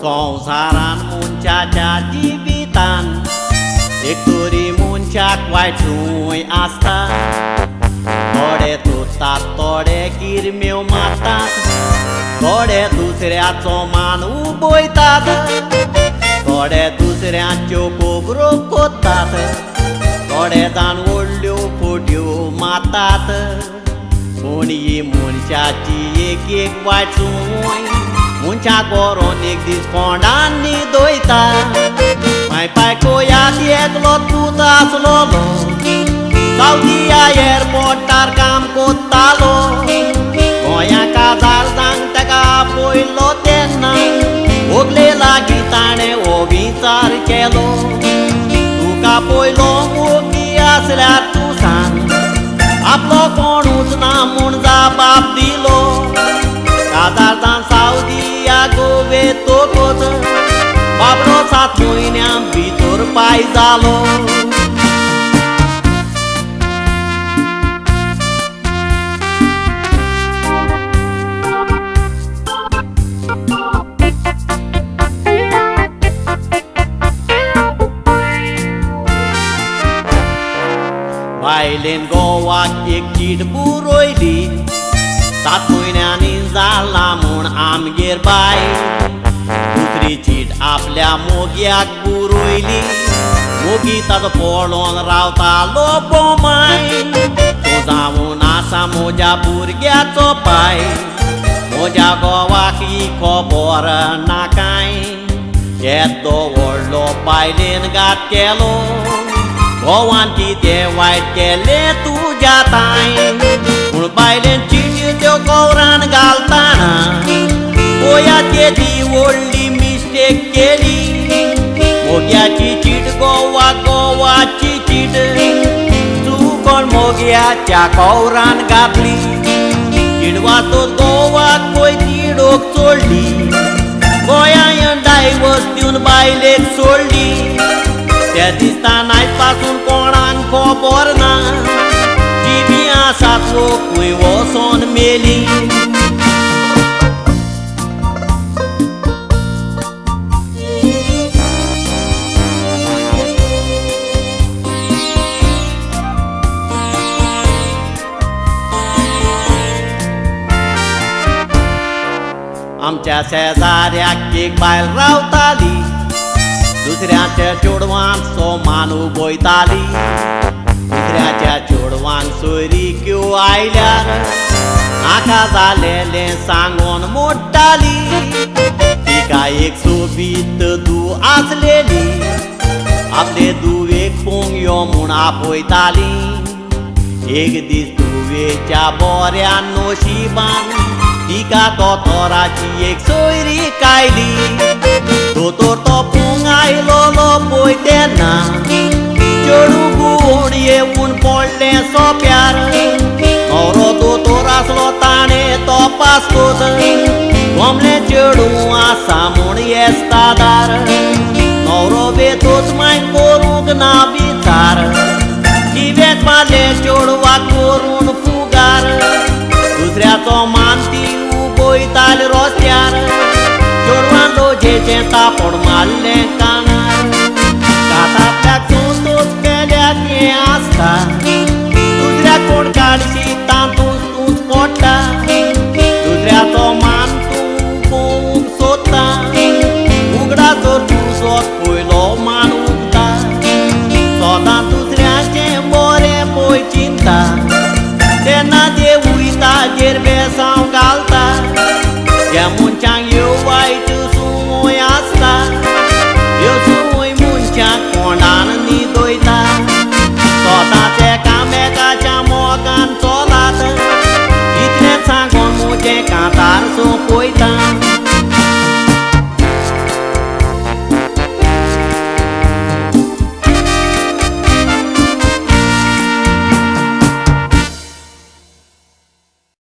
संवसारान मनशाच्या जिवितान एक तरी मनशाक वायट सूय आसता। थोडे तुतात थोडे किरमेव मारतात, थोडे दुसऱ्याचो मान उबयतात, थोडे दुसऱ्याच्यो कोबरो कोत्तात, थोडे जाण व्हडल्यो फोट्यो मारतात। पूण ही मनशाची एक एक वायट सूय मनशाक व्हरोन एक दीस कोंडान न्हिदयता। पांय पांय गोंयांत एकलो पूत आसलोलो, सावथी एअरपोर्टार काम कोत्तालो। गोंया काजार जांग ताका पयलो तेन्ना ओगले लागीं ताणें हो विचार केलो, तुका पयलो मोगी आसल्यार तूं सांग, आपलो कोणूच ना म्हूण जापाप दिलो। काजारदान सावदिया गोवेतोकूच बाबडो 7 म्हयन्यां भितर पाय जालो। बायलेन गोवाक एक चीट बुरोयली, 7 म्हयन्यांनी जाला म्हूण आमगेर बाय। दुसरी चीट आपल्या मोग्याक बुरोयली, मोगी ताजो पळोवन रावतालो बोमाय। तो जावन आसा म्हज्या भुरग्याचो पाय, म्हज्या घोवाक ही खबर ना कांय। येदो व्हडलो बायलेन घात केलो, घोवान कितें वायट केलें तुज्या ताय। पूण बायलेन चिट्यो त्यो कवरान घालतना गोंयाची ती व्हडली मिस्टेक केली। मोग्याची चीट गोवाक, गोवाची चीट चुकोन मोग्याच्या कवरान घातली। चिडवातोच गोवाक पळय तिडोक चोडली, गोंयान डायवर्स दिवन बायलेक सोडली। त्या दिसता आयज पासून कोणाक खबर ना, जीवी आसात लोक खंय वचोन मेली। आमच्या शेजाऱ्याक एक बायल रावताली, दुसऱ्याच्या चेडवांचो मान उबयताली। दुसऱ्याच्या चेडवांक सोयरीक्यो आयल्यार नाका जालेलें सांगोन मोडटाली। तिका एक सोबीत धूव आसलेली, आपले धुवेक पोंग यो म्हूण आपयताली। एक दीस धुवेच्या बऱ्या नशिबान तिका दोतोराची एक सोयरीक आयली। दोतोर तो पोंग आयलोलो पळय तेन्ना चेडूं गुवून येवून पडलें सोंप्यार। न्हवरो दोतोर आसलो ताणें तपासतोच, गोमलें चेडूं आसा म्हूण येस्तादार। न्हवरो बेतोच मागीर करूंक ना विचार, कित्याक मारलें चेडवाक करून फुगार। दुसऱ्याचो मान ती उबयताली रस्त्यार, चेडवान लोजेचें तापड मारलें कानार। कातांतल्याक तोच केल्याक हें आसता, दुसऱ्याक कोण काडशी तातूंत तूंच पडटा। दुसऱ्याचो मान तूं उबोवंक सोदता, उगडा तर तुजोच पयलो मान उगता। सदां दुसऱ्याचें बरें पळय चिंता, तेन्ना देवूय ताजेर बेसांव घालता। ह्या मनशांक ह्यो वायट सूय आसता, ह्यो सूय मनशाक कोंडान न्हिदयता। स्वताचे कामेकाच्या मोगान चलात, इतलें सांगोन म्हजें कांतार सोंपयता।